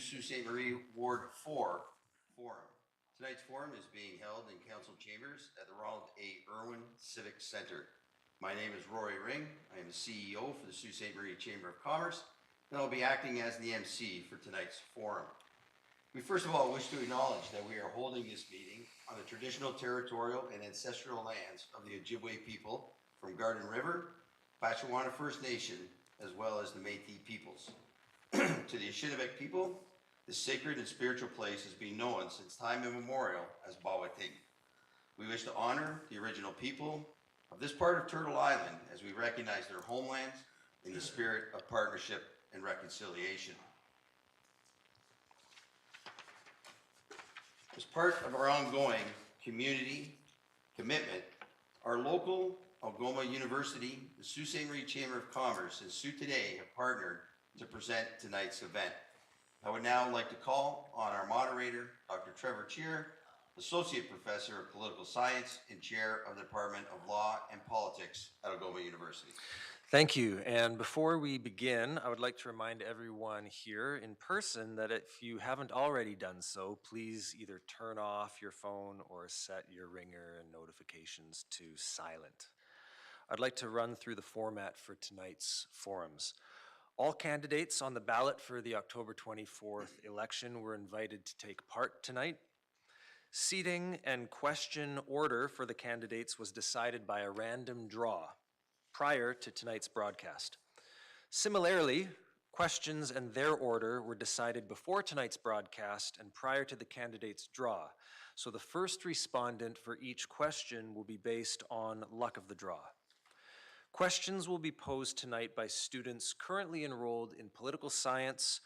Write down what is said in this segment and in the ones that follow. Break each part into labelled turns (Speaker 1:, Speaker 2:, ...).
Speaker 1: Sault Ste. Marie Ward 4 Forum. Tonight's forum is being held in council chambers at the Ronald A. Irwin Civic Centre. My name is Rory Ring. I am the CEO for the Sault Ste. Marie Chamber of Commerce, and I'll be acting as the MC for tonight's forum. We first of all wish to acknowledge that we are holding this meeting on the traditional, territorial, and ancestral lands of the Ojibwe people from Garden River, Patchewana First Nation, as well as the Métis peoples. To the Anishinaabe people, this sacred and spiritual place has been known since time immemorial as Bawating. We wish to honor the original people of this part of Turtle Island as we recognize their homelands in the spirit of partnership and reconciliation. As part of our ongoing community commitment, our local Algoma University, the Sault Ste. Marie Chamber of Commerce, and SooToday have partnered to present tonight's event. I would now like to call on our moderator, Dr. Trevor Cheer, Associate Professor of Political Science and Chair of the Department of Law and Politics at Algoma University.
Speaker 2: Thank you. And before we begin, I would like to remind everyone here in person that if you haven't already done so, please either turn off your phone or set your ringer and notifications to silent. I'd like to run through the format for tonight's forums. All candidates on the ballot for the October 24th election were invited to take part tonight. Seating and question order for the candidates was decided by a random draw prior to tonight's broadcast. Similarly, questions and their order were decided before tonight's broadcast and prior to the candidates' draw. So the first respondent for each question will be based on luck of the draw. Questions will be posed tonight by students currently enrolled in political science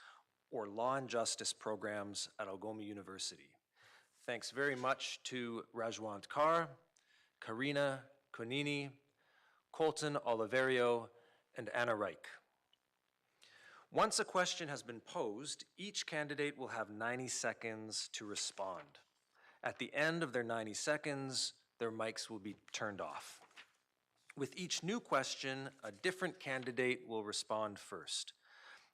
Speaker 2: or law and justice programs at Algoma University. Thanks very much to Rajwant Kaur, Karina Konini, Colton Oliverio, and Anna Reich. Once a question has been posed, each candidate will have 90 seconds to respond. At the end of their 90 seconds, their mics will be turned off. With each new question, a different candidate will respond first.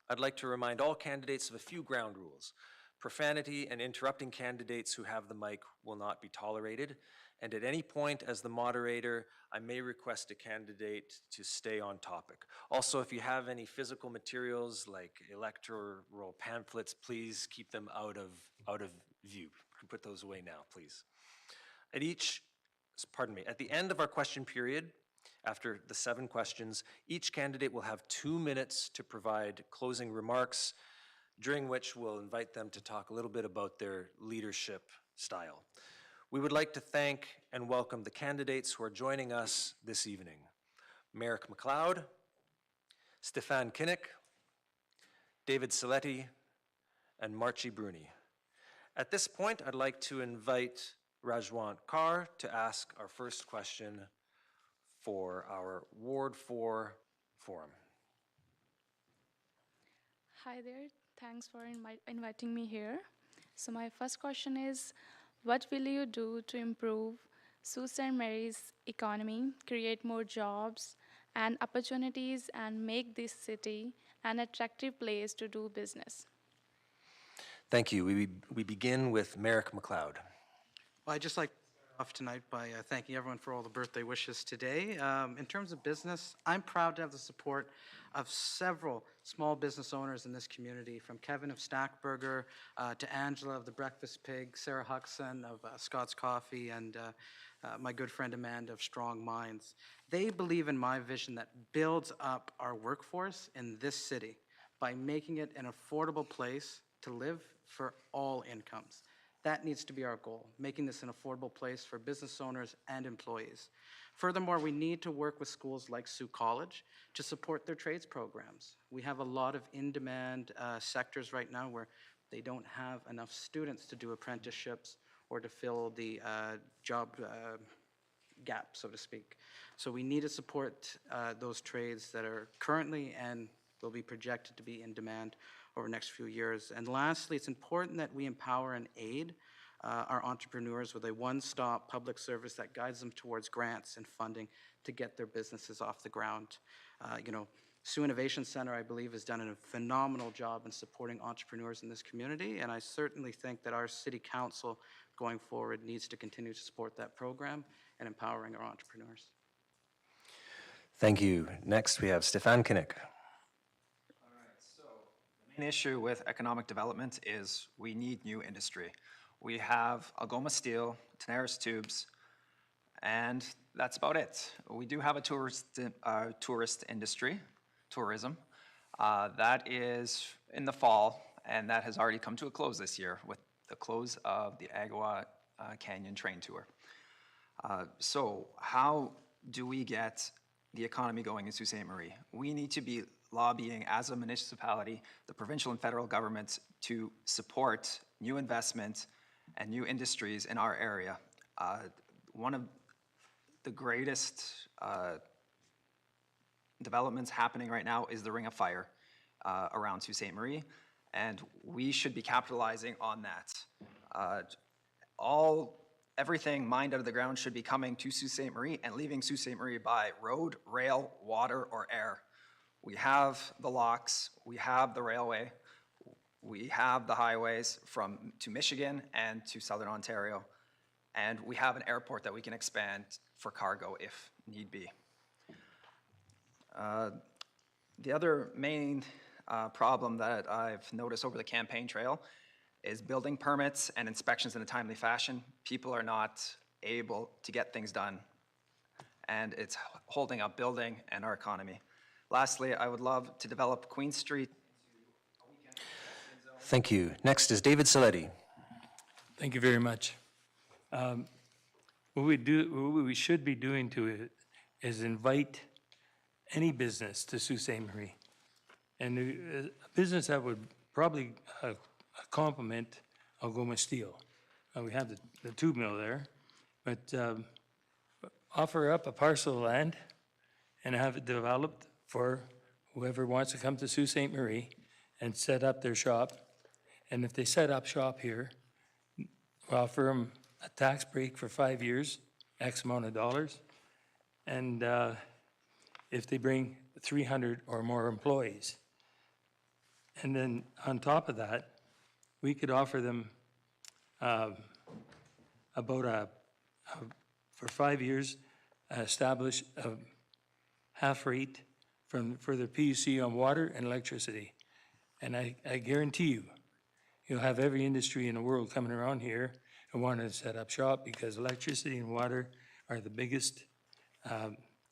Speaker 2: I'd like to remind all candidates of a few ground rules. Profanity and interrupting candidates who have the mic will not be tolerated. And at any point as the moderator, I may request a candidate to stay on topic. Also, if you have any physical materials like electoral pamphlets, please keep them out of view. You can put those away now, please. At the end of our question period, after the 7 questions, each candidate will have 2 minutes to provide closing remarks, during which we'll invite them to talk a little bit about their leadership style. We would like to thank and welcome the candidates who are joining us this evening. Marek McLeod, Stephan Kinach, David Celetti, and Marchy Bruni. At this point, I'd like to invite Rajwant Kaur to ask our first question for our Ward 4 forum.
Speaker 3: Hi there, thanks for inviting me here. So my first question is, what will you do to improve Sault Ste. Marie's economy, create more jobs and opportunities, and make this city an attractive place to do business?
Speaker 2: Thank you. We begin with Marek McLeod.
Speaker 4: Well, I'd just like to start off tonight by thanking everyone for all the birthday wishes today. In terms of business, I'm proud to have the support of several small business owners in this community, from Kevin of Stackburger to Angela of the Breakfast Pig, Sarah Huxon of Scott's Coffee, and my good friend Amanda of Strong Minds. They believe in my vision that builds up our workforce in this city, by making it an affordable place to live for all incomes. That needs to be our goal, making this an affordable place for business owners and employees. Furthermore, we need to work with schools like Sault College to support their trades programs. We have a lot of in-demand sectors right now where they don't have enough students to do apprenticeships or to fill the job gap, so to speak. So we need to support those trades that are currently and will be projected to be in demand over the next few years. And lastly, it's important that we empower and aid our entrepreneurs with a one-stop public service that guides them towards grants and funding to get their businesses off the ground. Sault Innovation Centre, I believe, has done a phenomenal job in supporting entrepreneurs in this community, and I certainly think that our City Council going forward needs to continue to support that program and empowering our entrepreneurs.
Speaker 2: Thank you. Next, we have Stephan Kinach.
Speaker 5: The main issue with economic development is we need new industry. We have Algoma Steel, Tenaris Tubes, and that's about it. We do have a tourist industry, tourism. That is in the fall, and that has already come to a close this year with the close of the Agua Canyon train tour. So how do we get the economy going in Sault Ste. Marie? We need to be lobbying as a municipality, the provincial and federal governments to support new investment and new industries in our area. One of the greatest developments happening right now is the Ring of Fire around Sault Ste. Marie, and we should be capitalizing on that. Everything mined out of the ground should be coming to Sault Ste. Marie and leaving Sault Ste. Marie by road, rail, water, or air. We have the locks, we have the railway, we have the highways to Michigan and to Southern Ontario, and we have an airport that we can expand for cargo if need be. The other main problem that I've noticed over the campaign trail is building permits and inspections in a timely fashion. People are not able to get things done, and it's holding up building and our economy. Lastly, I would love to develop Queen Street.
Speaker 2: Thank you. Next is David Celetti.
Speaker 6: Thank you very much. What we should be doing to it is invite any business to Sault Ste. Marie. And a business that would probably complement Algoma Steel. We have the tube mill there, but offer up a parcel of land and have it developed for whoever wants to come to Sault Ste. Marie and set up their shop. And if they set up shop here, we'll offer them a tax break for 5 years, X amount of dollars. And if they bring 300 or more employees. And then on top of that, we could offer them for 5 years, establish a half rate for the PUC on water and electricity. And I guarantee you, you'll have every industry in the world coming around here and wanting to set up shop because electricity and water are the biggest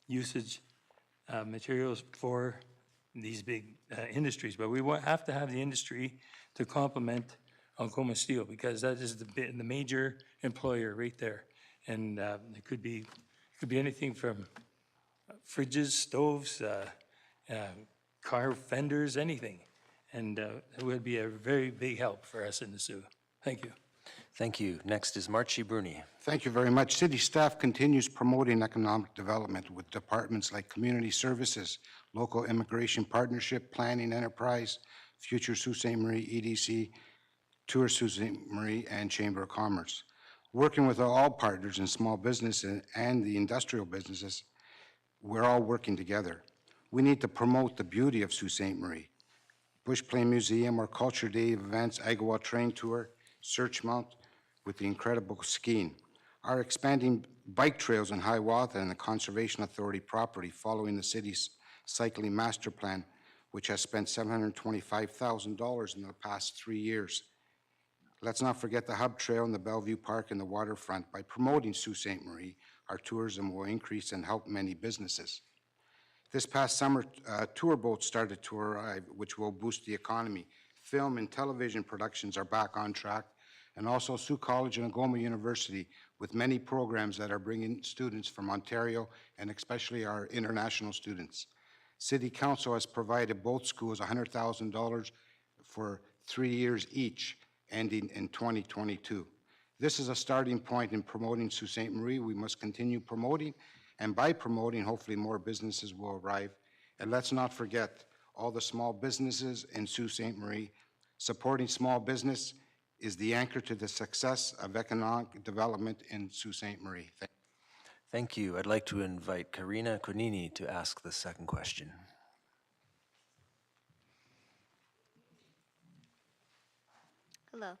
Speaker 6: usage materials for these big industries. But we have to have the industry to complement Algoma Steel because that is the major employer right there. And it could be anything from fridges, stoves, car fenders, anything. And it would be a very big help for us in the Soo. Thank you.
Speaker 2: Thank you. Next is Marchy Bruni.
Speaker 7: Thank you very much. City staff continues promoting economic development with departments like Community Services, Local Immigration Partnership, Planning Enterprise, Future Sault Ste. Marie, EDC, Tour Sault Ste. Marie, and Chamber of Commerce. Working with all partners in small business and the industrial businesses, we're all working together. We need to promote the beauty of Sault Ste. Marie. Bush Plain Museum or Culture Day events, Agua Train Tour, Search Mount with the incredible skiing. Our expanding bike trails in Hiawatha and the Conservation Authority property following the city's cycling master plan, which has spent $725,000 in the past 3 years. Let's not forget the Hub Trail and the Bellevue Park and the waterfront. By promoting Sault Ste. Marie, our tourism will increase and help many businesses. This past summer, tour boats started to arrive, which will boost the economy. Film and television productions are back on track, and also Sault College and Algoma University with many programs that are bringing students from Ontario and especially our international students. City Council has provided both schools $100,000 for 3 years each, ending in 2022. This is a starting point in promoting Sault Ste. Marie. We must continue promoting, and by promoting, hopefully more businesses will arrive. And let's not forget all the small businesses in Sault Ste. Marie. Supporting small business is the anchor to the success of economic development in Sault Ste. Marie.
Speaker 2: Thank you. I'd like to invite Karina Konini to ask the second question.
Speaker 8: Hello.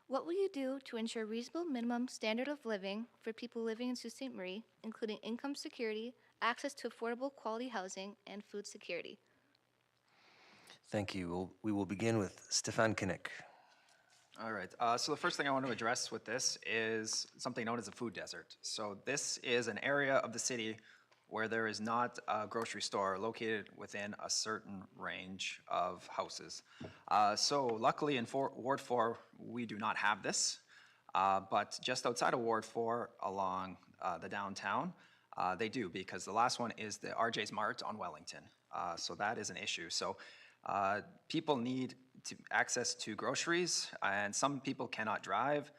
Speaker 8: What will you do to ensure reasonable minimum standard of living for people living in Sault Ste. Marie, including income security, access to affordable quality housing, and food security?
Speaker 2: Thank you. We will begin with Stephan Kinach.
Speaker 5: All right, so the first thing I want to address with this is something known as a food desert. So this is an area of the city where there is not a grocery store located within a certain range of houses. So luckily in Ward 4, we do not have this, but just outside of Ward 4 along the downtown, they do, because the last one is the RJ's Mart on Wellington. So that is an issue. So people need access to groceries, and some people cannot drive.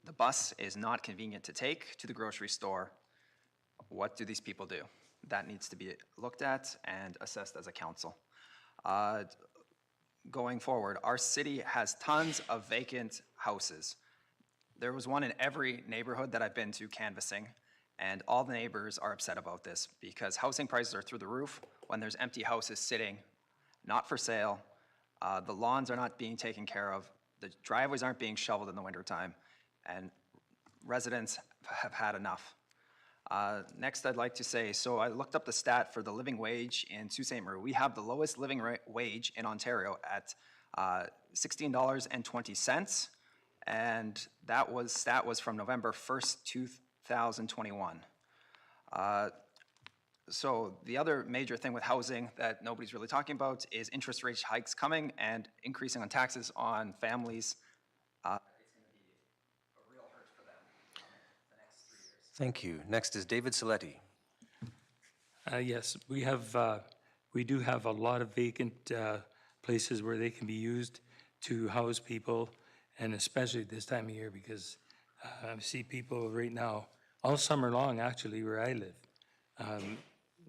Speaker 5: The bus is not convenient to take to the grocery store. What do these people do? That needs to be looked at and assessed as a council. Going forward, our city has tons of vacant houses. There was one in every neighborhood that I've been to canvassing, and all the neighbors are upset about this because housing prices are through the roof when there's empty houses sitting, not for sale. The lawns are not being taken care of. The driveways aren't being shoveled in the wintertime, and residents have had enough. Next, I'd like to say, so I looked up the stat for the living wage in Sault Ste. Marie. We have the lowest living wage in Ontario at $16.20, and that stat was from November 1st, 2021. So the other major thing with housing that nobody's really talking about is interest rate hikes coming and increasing on taxes on families. It's going to be a real hurt for them the next 3 years.
Speaker 2: Thank you. Next is David Celetti.
Speaker 6: Yes, we do have a lot of vacant places where they can be used to house people, and especially this time of year, because I see people right now, all summer long actually, where I live,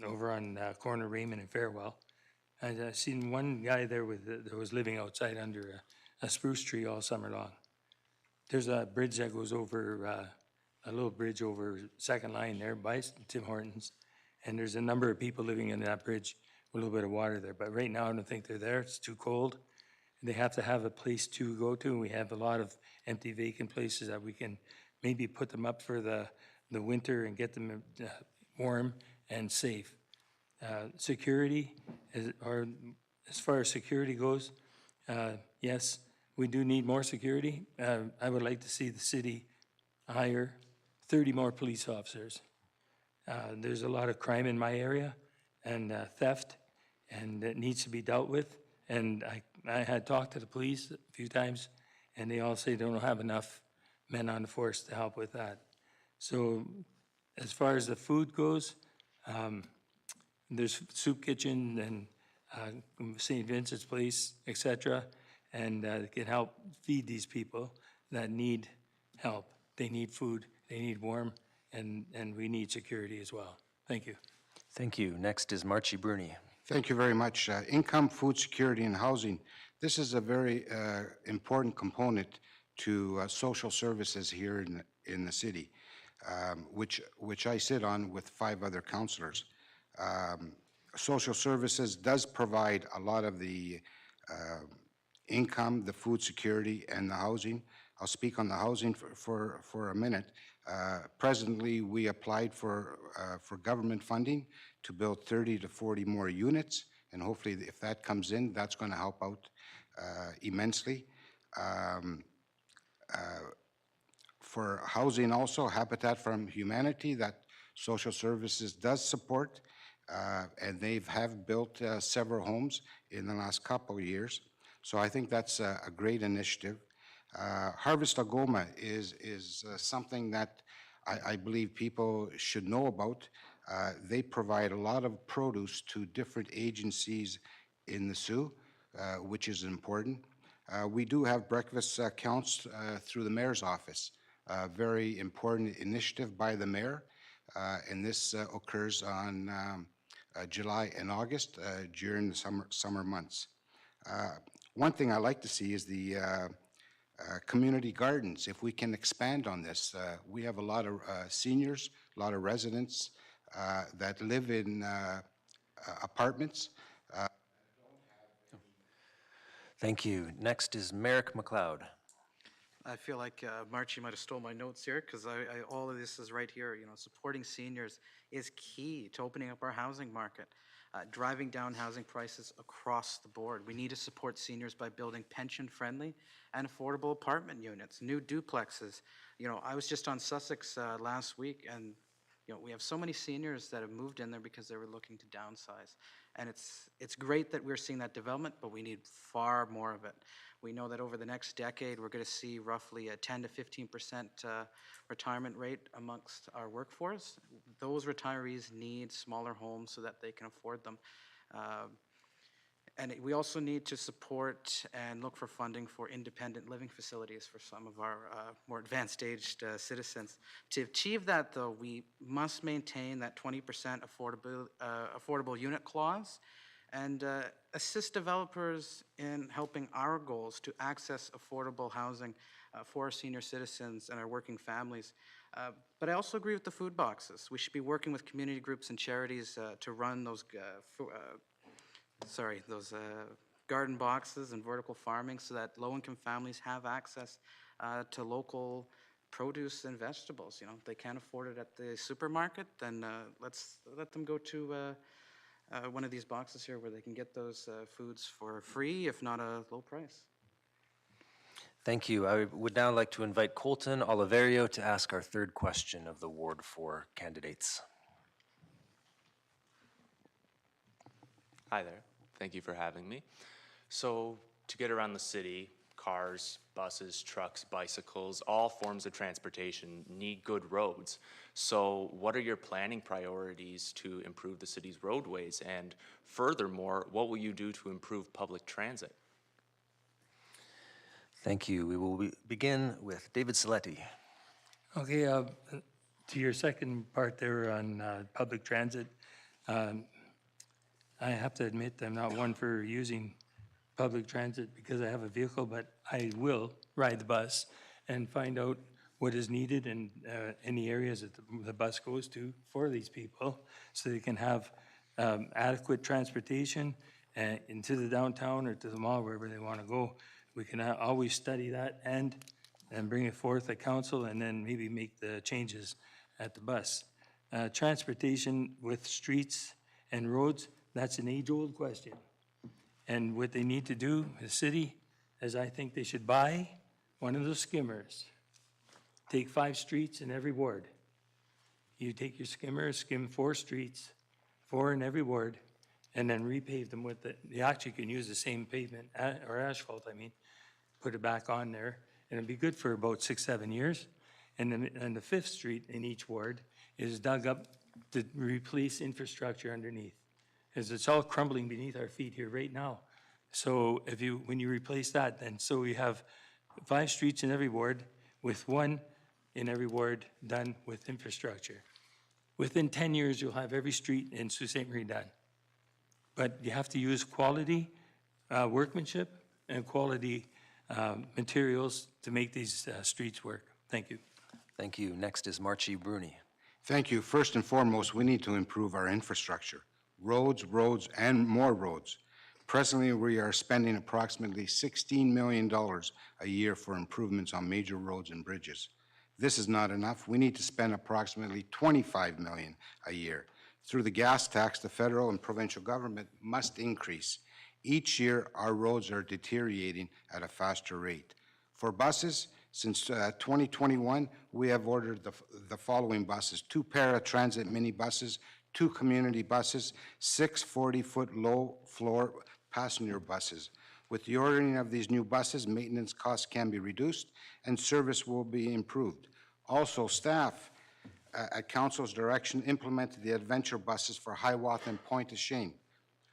Speaker 6: over on corner Raymond and Farewell. And I seen one guy there that was living outside under a spruce tree all summer long. There's a bridge that goes over, a little bridge over Second Line there by Tim Hortons, and there's a number of people living in that bridge with a little bit of water there. But right now, I don't think they're there. It's too cold. They have to have a place to go to. We have a lot of empty, vacant places that we can maybe put them up for the winter and get them warm and safe. Security, or as far as security goes, yes, we do need more security. I would like to see the city hire 30 more police officers. There's a lot of crime in my area and theft, and it needs to be dealt with. And I had talked to the police a few times, and they all say they don't have enough men on the force to help with that. So as far as the food goes, there's Soup Kitchen and St. Vincent's Place, etc., and it can help feed these people that need help. They need food, they need warm, and we need security as well. Thank you.
Speaker 2: Thank you. Next is Marchy Bruni.
Speaker 7: Thank you very much. Income, food security, and housing. This is a very important component to social services here in the city, which I sit on with 5 other councillors. Social services does provide a lot of the income, the food security, and the housing. I'll speak on the housing for a minute. Presently, we applied for government funding to build 30 to 40 more units, and hopefully if that comes in, that's going to help out immensely. For housing also, Habitat for Humanity, that social services does support, and they have built several homes in the last couple of years. So I think that's a great initiative. Harvest Algoma is something that I believe people should know about. They provide a lot of produce to different agencies in the Sioux, which is important. We do have breakfast counts through the mayor's office, a very important initiative by the mayor, and this occurs on July and August during the summer months. One thing I like to see is the community gardens. If we can expand on this, we have a lot of seniors, a lot of residents that live in apartments.
Speaker 2: Thank you. Next is Marek McLeod.
Speaker 4: I feel like Marchy might have stole my notes here because all of this is right here. You know, supporting seniors is key to opening up our housing market, driving down housing prices across the board. We need to support seniors by building pension-friendly and affordable apartment units, new duplexes. You know, I was just on Sussex last week, and you know, we have so many seniors that have moved in there because they were looking to downsize. And it's great that we're seeing that development, but we need far more of it. We know that over the next decade, we're going to see roughly a 10 to 15% retirement rate amongst our workforce. Those retirees need smaller homes so that they can afford them. And we also need to support and look for funding for independent living facilities for some of our more advanced aged citizens. To achieve that, though, we must maintain that 20% affordable unit clause and assist developers in helping our goals to access affordable housing for our senior citizens and our working families. But I also agree with the food boxes. We should be working with community groups and charities to run those garden boxes and vertical farming so that low-income families have access to local produce and vegetables. You know, if they can't afford it at the supermarket, then let's let them go to one of these boxes here where they can get those foods for free, if not a low price.
Speaker 2: Thank you. I would now like to invite Colton Oliverio to ask our third question of the Ward 4 candidates.
Speaker 9: Hi there. Thank you for having me. So to get around the city, cars, buses, trucks, bicycles, all forms of transportation need good roads. So what are your planning priorities to improve the city's roadways? And furthermore, what will you do to improve public transit?
Speaker 2: Thank you. We will begin with David Celetti.
Speaker 6: Okay, to your second part there on public transit, I have to admit I'm not one for using public transit because I have a vehicle, but I will ride the bus and find out what is needed in any areas that the bus goes to for these people so they can have adequate transportation into the downtown or to the mall, wherever they want to go. We can always study that and bring it forth at council and then maybe make the changes at the bus. Transportation with streets and roads, that's an age-old question. And what they need to do, the city, is I think they should buy one of those skimmers. Take 5 streets in every ward. You take your skimmer, skim 4 streets, 4 in every ward, and then repave them with you actually can use the same pavement, or asphalt, I mean, put it back on there, and it'll be good for about 6-7 years. And then the 5th street in each ward is dug up to replace infrastructure underneath. Because it's all crumbling beneath our feet here right now. So when you replace that, then so we have 5 streets in every ward with 1 in every ward done with infrastructure. Within 10 years, you'll have every street in Sault Ste. Marie done. But you have to use quality workmanship and quality materials to make these streets work. Thank you.
Speaker 2: Thank you. Next is Marchy Bruni.
Speaker 7: Thank you. First and foremost, we need to improve our infrastructure. Roads, and more roads. Presently, we are spending approximately $16 million a year for improvements on major roads and bridges. This is not enough. We need to spend approximately $25 million a year. Through the gas tax, the federal and provincial government must increase. Each year, our roads are deteriorating at a faster rate. For buses, since 2021, we have ordered the following buses: 2 paratransit minibuses, 2 community buses, 6 40-foot low-floor passenger buses. With the ordering of these new buses, maintenance costs can be reduced and service will be improved. Also, staff, at council's direction, implemented the adventure buses for Hiawatha and Point de Shane.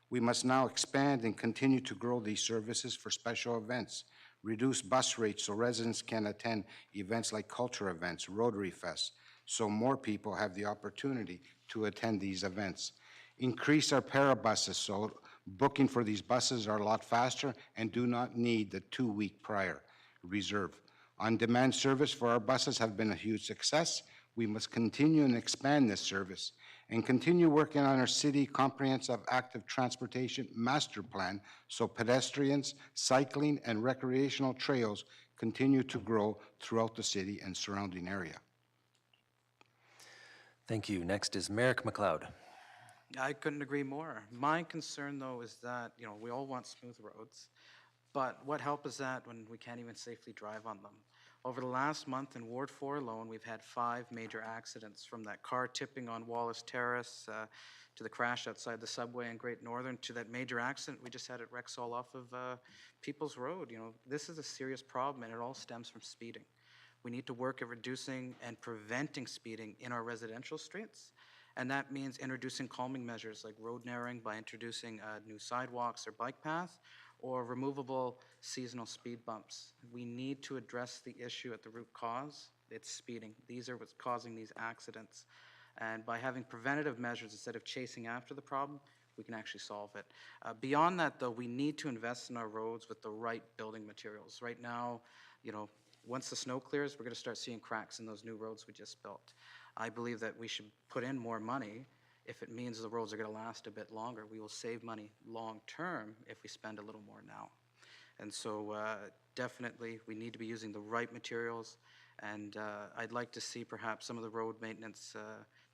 Speaker 7: We must now expand and continue to grow these services for special events, reduce bus rates so residents can attend events like culture events, Rotary Fest, so more people have the opportunity to attend these events. Increase our parabuses so booking for these buses are a lot faster and do not need the 2-week prior reserve. On-demand service for our buses have been a huge success. We must continue and expand this service and continue working on our city comprehensive active transportation master plan so pedestrians, cycling, and recreational trails continue to grow throughout the city and surrounding area.
Speaker 2: Thank you. Next is Marek McLeod.
Speaker 4: I couldn't agree more. My concern, though, is that, we all want smooth roads, but what help is that when we can't even safely drive on them? Over the last month in Ward 4 alone, we've had 5 major accidents, from that car tipping on Wallace Terrace to the crash outside the subway in Great Northern to that major accident we just had at Rexall off of People's Road. This is a serious problem, and it all stems from speeding. We need to work at reducing and preventing speeding in our residential streets, and that means introducing calming measures like road narrowing by introducing new sidewalks or bike paths, or removable seasonal speed bumps. We need to address the issue at the root cause. It's speeding. These are what's causing these accidents. And by having preventative measures instead of chasing after the problem, we can actually solve it. Beyond that, though, we need to invest in our roads with the right building materials. Right now, once the snow clears, we're going to start seeing cracks in those new roads we just built. I believe that we should put in more money if it means the roads are going to last a bit longer. We will save money long term if we spend a little more now. And so definitely we need to be using the right materials, and I'd like to see perhaps some of the road maintenance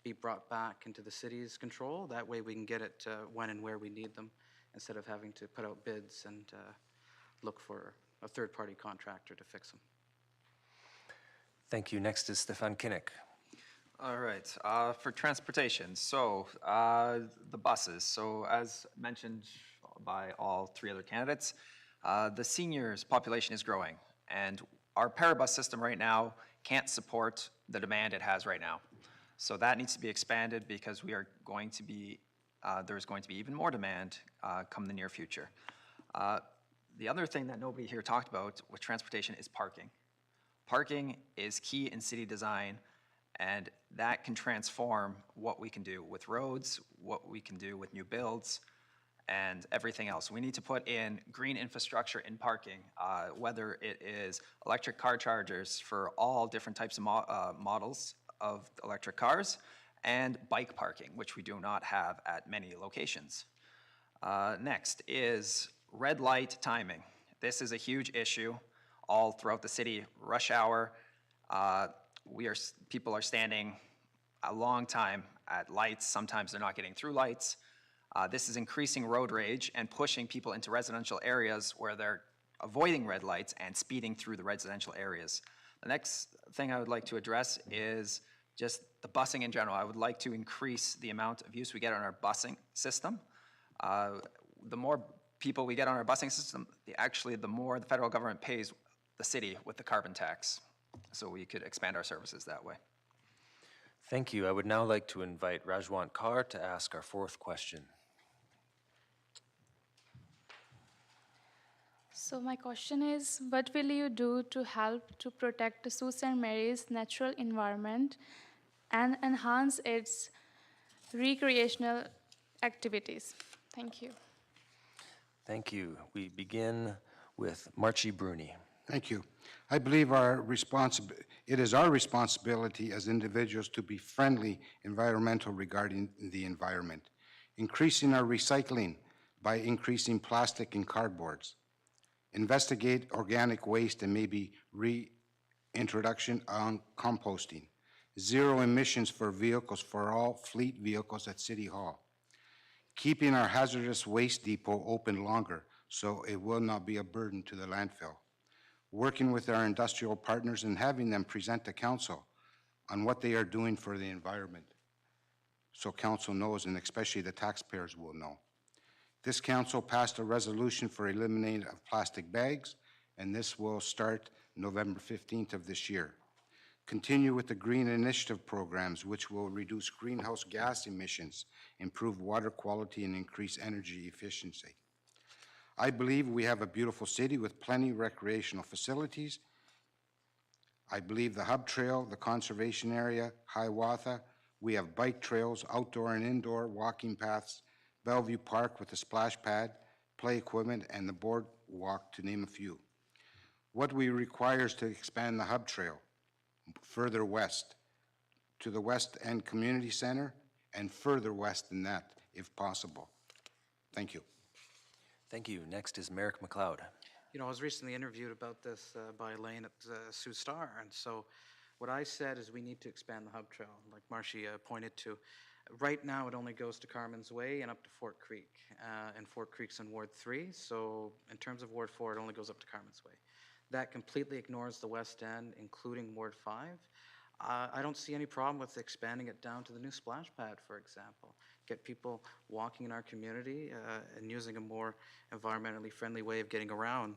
Speaker 4: be brought back into the city's control. That way we can get it when and where we need them, instead of having to put out bids and look for a third-party contractor to fix them.
Speaker 2: Thank you. Next is Stephan Kinach.
Speaker 5: All right, for transportation, so the buses. So as mentioned by all 3 other candidates, the seniors population is growing, and our parabus system right now can't support the demand it has right now. So that needs to be expanded because we are going to be, there's going to be even more demand come the near future. The other thing that nobody here talked about with transportation is parking. Parking is key in city design, and that can transform what we can do with roads, what we can do with new builds, and everything else. We need to put in green infrastructure in parking, whether it is electric car chargers for all different types of models of electric cars, and bike parking, which we do not have at many locations. Next is red light timing. This is a huge issue all throughout the city. Rush hour, people are standing a long time at lights. Sometimes they're not getting through lights. This is increasing road rage and pushing people into residential areas where they're avoiding red lights and speeding through the residential areas. The next thing I would like to address is just the busing in general. I would like to increase the amount of use we get on our busing system. The more people we get on our busing system, the more the federal government pays the city with the carbon tax. So we could expand our services that way.
Speaker 2: Thank you. I would now like to invite Rajwant Kaur to ask our 4th question.
Speaker 3: So my question is, what will you do to help to protect the Sault Ste. Mary's natural environment and enhance its recreational activities? Thank you.
Speaker 2: Thank you. We begin with Marchy Bruni.
Speaker 7: Thank you. I believe it is our responsibility as individuals to be friendly environmental regarding the environment, increasing our recycling by increasing plastic and cardboards, investigate organic waste and maybe reintroduction on composting, 0 emissions for vehicles for all fleet vehicles at City Hall, keeping our hazardous waste depot open longer so it will not be a burden to the landfill, working with our industrial partners and having them present to council on what they are doing for the environment, so council knows, and especially the taxpayers will know. This council passed a resolution for eliminating of plastic bags, and this will start November 15th of this year. Continue with the Green Initiative programs, which will reduce greenhouse gas emissions, improve water quality, and increase energy efficiency. I believe we have a beautiful city with plenty of recreational facilities. I believe the Hub Trail, the conservation area, Hiawatha, we have bike trails, outdoor and indoor walking paths, Bellevue Park with a splash pad, play equipment, and the boardwalk, to name a few. What we require is to expand the Hub Trail further west to the West End Community Center and further west than that, if possible. Thank you.
Speaker 2: Thank you. Next is Marek McLeod.
Speaker 4: You know, I was recently interviewed about this by Elaine at Sault Ste, and so what I said is we need to expand the Hub Trail, like Marchy pointed to. Right now, it only goes to Carmen's Way and up to Fort Creek, and Fort Creek's in Ward 3, so in terms of Ward 4, it only goes up to Carmen's Way. That completely ignores the West End, including Ward 5. I don't see any problem with expanding it down to the new splash pad, for example. Get people walking in our community and using a more environmentally friendly way of getting around.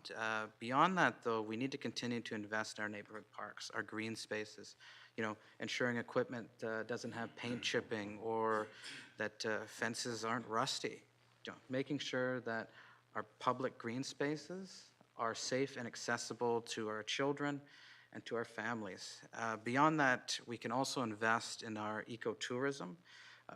Speaker 4: Beyond that, though, we need to continue to invest in our neighborhood parks, our green spaces, you know, ensuring equipment doesn't have paint chipping or that fences aren't rusty. You know, making sure that our public green spaces are safe and accessible to our children and to our families. Beyond that, we can also invest in our ecotourism,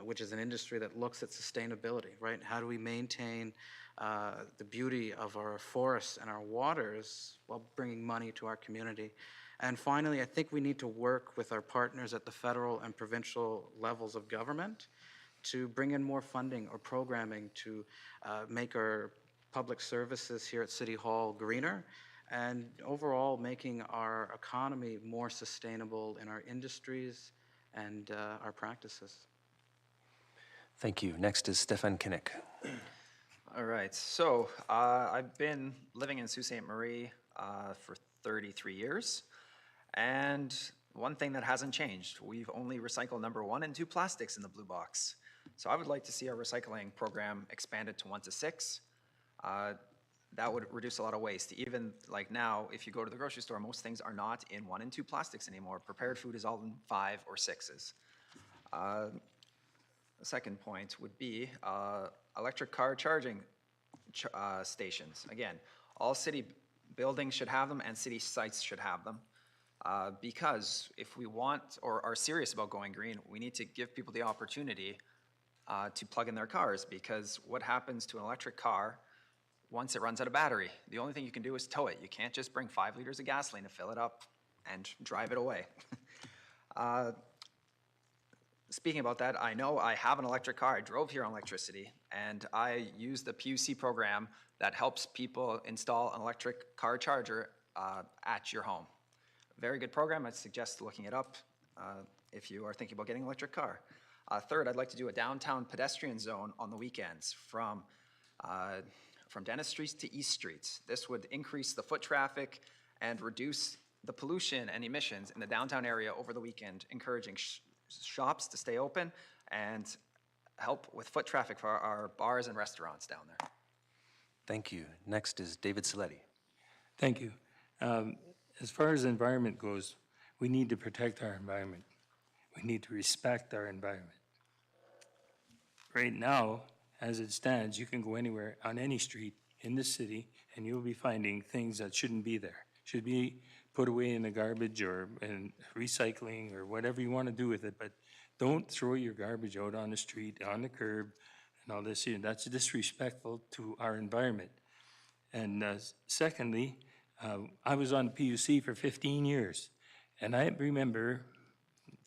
Speaker 4: which is an industry that looks at sustainability, right? How do we maintain the beauty of our forests and our waters while bringing money to our community? And finally, I think we need to work with our partners at the federal and provincial levels of government to bring in more funding or programming to make our public services here at City Hall greener, and overall making our economy more sustainable in our industries and our practices.
Speaker 2: Thank you. Next is Stephan Kinach.
Speaker 5: All right, so I've been living in Sault Ste. Marie for 33 years, and one thing that hasn't changed, we've only recycled number 1 and 2 plastics in the blue box. So I would like to see our recycling program expanded to 1 to 6. That would reduce a lot of waste. Even like now, if you go to the grocery store, most things are not in 1 and 2 plastics anymore. Prepared food is all in 5 or 6s. The second point would be electric car charging stations. Again, all city buildings should have them and city sites should have them. Because if we want or are serious about going green, we need to give people the opportunity to plug in their cars, because what happens to an electric car once it runs out of battery? The only thing you can do is tow it. You can't just bring 5 liters of gasoline to fill it up and drive it away. Speaking about that, I know I have an electric car. I drove here on electricity, and I use the PUC program that helps people install an electric car charger at your home. Very good program. I'd suggest looking it up if you are thinking about getting an electric car. Third, I'd like to do a downtown pedestrian zone on the weekends from Dennis Street to East Street. This would increase the foot traffic and reduce the pollution and emissions in the downtown area over the weekend, encouraging shops to stay open and help with foot traffic for our bars and restaurants down there.
Speaker 2: Thank you. Next is David Celetti.
Speaker 6: Thank you. As far as the environment goes, we need to protect our environment. We need to respect our environment. Right now, as it stands, you can go anywhere on any street in the city and you'll be finding things that shouldn't be there. Should be put away in the garbage or in recycling or whatever you want to do with it, but don't throw your garbage out on the street, on the curb, and all this. That's disrespectful to our environment. And secondly, I was on PUC for 15 years, and I remember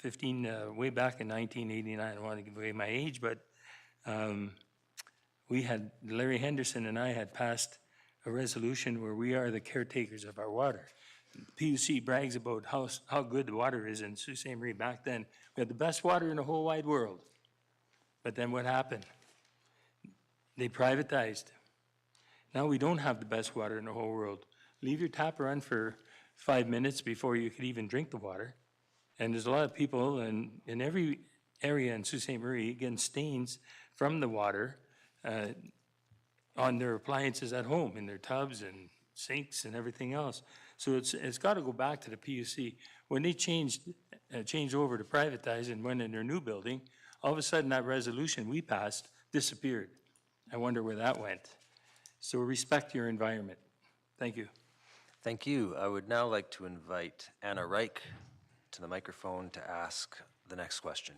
Speaker 6: way back in 1989, I don't want to give away my age, but we had, Larry Henderson and I had passed a resolution where we are the caretakers of our water. PUC brags about how good the water is in Sault Ste. Marie. Back then, we had the best water in the whole wide world. But then what happened? They privatized. Now we don't have the best water in the whole world. Leave your tap run for 5 minutes before you could even drink the water. And there's a lot of people in every area in Sault Ste. Marie getting stains from the water on their appliances at home, in their tubs and sinks and everything else. So it's got to go back to the PUC. When they changed over to privatize and went in their new building, all of a sudden that resolution we passed disappeared. I wonder where that went. So respect your environment. Thank you.
Speaker 2: Thank you. I would now like to invite Anna Reich to the microphone to ask the next question.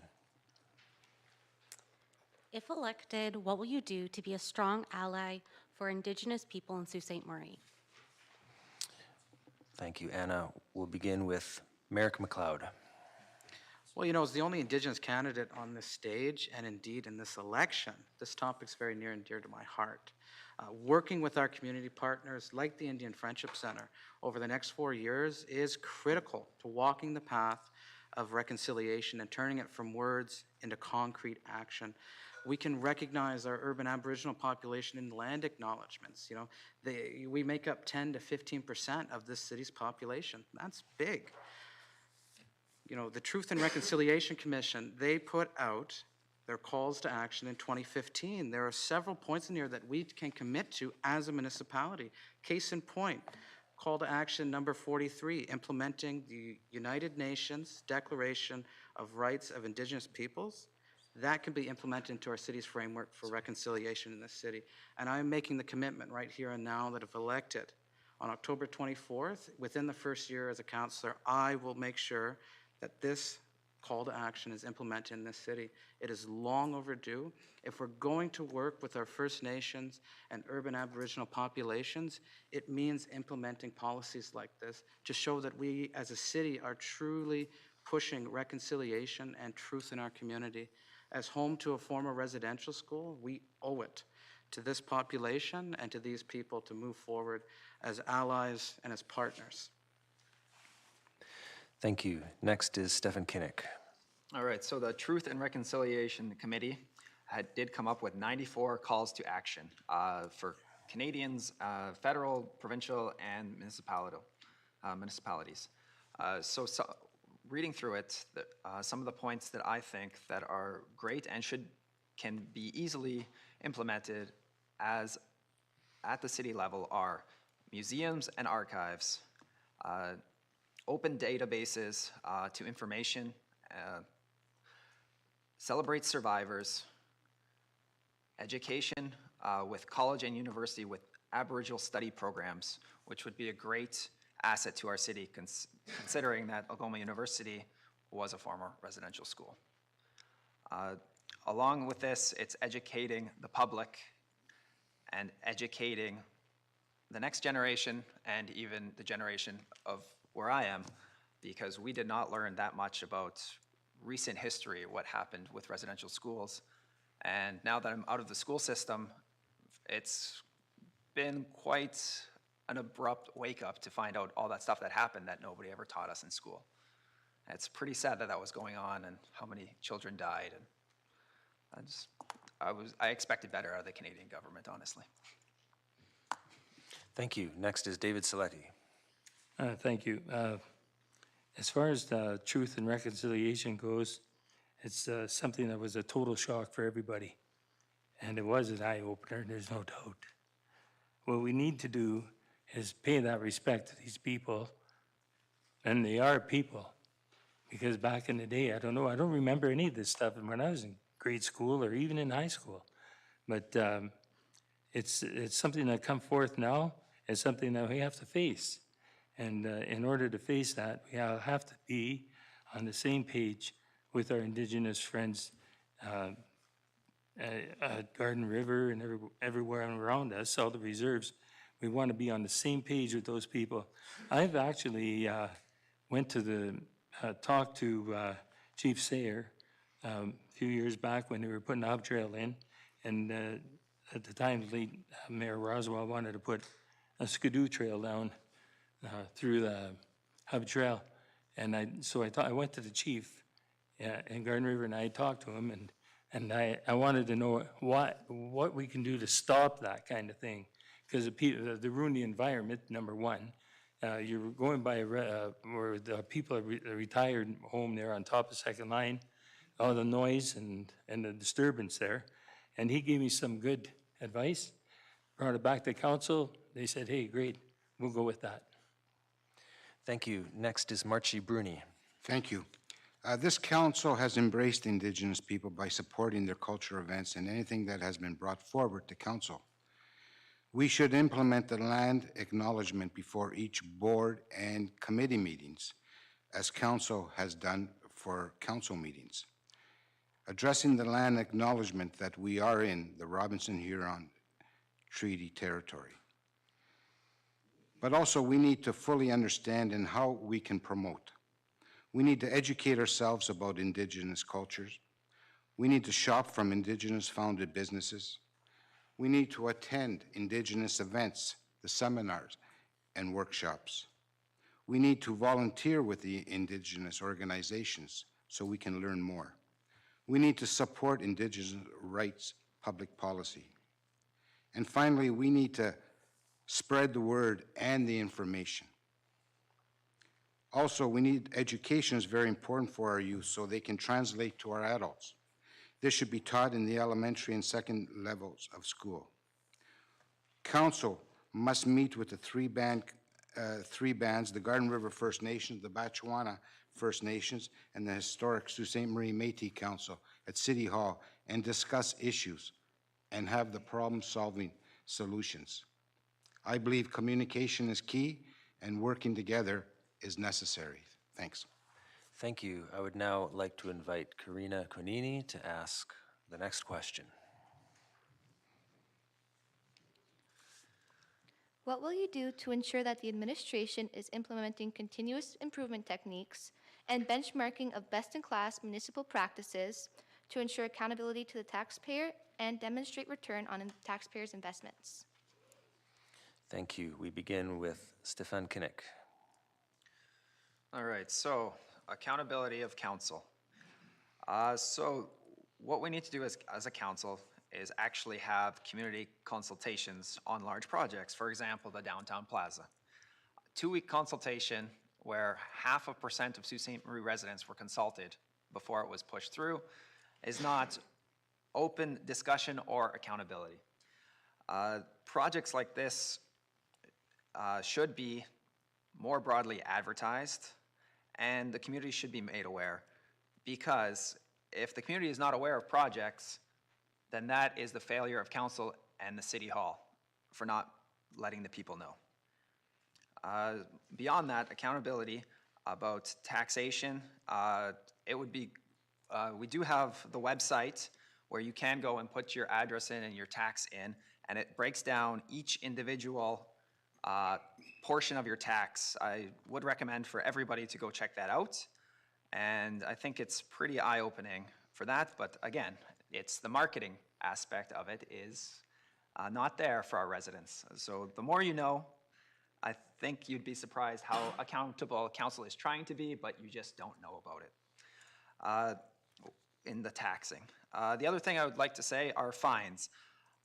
Speaker 10: If elected, what will you do to be a strong ally for Indigenous people in Sault Ste. Marie?
Speaker 2: Thank you, Anna. We'll begin with Marek McLeod.
Speaker 4: Well, you know, as the only Indigenous candidate on this stage, and indeed in this election, this topic's very near and dear to my heart. Working with our community partners like the Indian Friendship Center over the next 4 years is critical to walking the path of reconciliation and turning it from words into concrete action. We can recognize our urban Aboriginal population in land acknowledgements. You know, we make up 10 to 15% of this city's population. That's big. You know, the Truth and Reconciliation Commission, they put out their calls to action in 2015. There are several points in here that we can commit to as a municipality. Case in point, call to action number 43, implementing the United Nations Declaration of Rights of Indigenous Peoples. That can be implemented into our city's framework for reconciliation in this city. And I'm making the commitment right here and now that if elected on October 24th, within the first year as a councillor, I will make sure that this call to action is implemented in this city. It is long overdue. If we're going to work with our First Nations and urban Aboriginal populations, it means implementing policies like this to show that we as a city are truly pushing reconciliation and truth in our community. As home to a former residential school, we owe it to this population and to these people to move forward as allies and as partners.
Speaker 2: Thank you. Next is Stephan Kinach.
Speaker 5: All right, so the Truth and Reconciliation Committee did come up with 94 calls to action for Canadians, federal, provincial, and municipalities. So reading through it, some of the points that I think that are great and can be easily implemented as at the city level are museums and archives, open databases to information, celebrate survivors, education with college and university with Aboriginal study programs, which would be a great asset to our city, considering that Algoma University was a former residential school. Along with this, it's educating the public and educating the next generation and even the generation of where I am, because we did not learn that much about recent history, what happened with residential schools. And now that I'm out of the school system, it's been quite an abrupt wake up to find out all that stuff that happened that nobody ever taught us in school. And it's pretty sad that that was going on and how many children died. And I expected better out of the Canadian government, honestly.
Speaker 2: Thank you. Next is David Celetti.
Speaker 6: Thank you. As far as the Truth and Reconciliation goes, it's something that was a total shock for everybody. And it was an eye-opener, there's no doubt. What we need to do is pay that respect to these people, and they are people. Because back in the day, I don't remember any of this stuff when I was in grade school or even in high school. But it's something that come forth now. It's something that we have to face. And in order to face that, we have to be on the same page with our Indigenous friends at Garden River and everywhere around us, all the reserves. We want to be on the same page with those people. I've actually went to talk to Chief Sayer a few years back when they were putting the hub trail in, and at the time, late Mayor Roswell wanted to put a skidoo trail down through the hub trail, and I went to the chief in Garden River, and I talked to him, and I wanted to know what we can do to stop that kind of thing, because the Bruni environment, number one, you're going by where the people are retired home there on top of Second Line, all the noise and the disturbance there. And he gave me some good advice, brought it back to council. They said, hey, great, we'll go with that.
Speaker 2: Thank you. Next is Marchy Bruni.
Speaker 7: Thank you. This council has embraced Indigenous people by supporting their cultural events and anything that has been brought forward to council. We should implement the land acknowledgement before each board and committee meetings, as council has done for council meetings. Addressing the land acknowledgement that we are in the Robinson-Huron Treaty territory. But also we need to fully understand and how we can promote. We need to educate ourselves about Indigenous cultures. We need to shop from Indigenous-founded businesses. We need to attend Indigenous events, the seminars, and workshops. We need to volunteer with the Indigenous organizations so we can learn more. We need to support Indigenous rights public policy. And finally, we need to spread the word and the information. Also, we need education is very important for our youth so they can translate to our adults. This should be taught in the elementary and second levels of school. Council must meet with the three bands, the Garden River First Nations, the Batchewana First Nations, and the historic Sault Ste. Marie Métis Council at City Hall and discuss issues and have the problem-solving solutions. I believe communication is key and working together is necessary. Thanks.
Speaker 2: Thank you. I would now like to invite Karina Konini to ask the next question.
Speaker 8: What will you do to ensure that the administration is implementing continuous improvement techniques and benchmarking of best-in-class municipal practices to ensure accountability to the taxpayer and demonstrate return on taxpayers' investments?
Speaker 2: Thank you. We begin with Stephan Kinach.
Speaker 5: All right, so accountability of council. So what we need to do as a council is actually have community consultations on large projects. For example, the downtown plaza. A 2-week consultation where 0.5% of Sault Ste. Marie residents were consulted before it was pushed through is not open discussion or accountability. Projects like this should be more broadly advertised, and the community should be made aware, because if the community is not aware of projects, then that is the failure of council and the city hall for not letting the people know. Beyond that, accountability about taxation, it would be, we do have the website where you can go and put your address in and your tax in, and it breaks down each individual portion of your tax. I would recommend for everybody to go check that out. And I think it's pretty eye-opening for that. But again, it's the marketing aspect of it is not there for our residents. So the more you know, I think you'd be surprised how accountable council is trying to be, but you just don't know about it in the taxing. The other thing I would like to say are fines.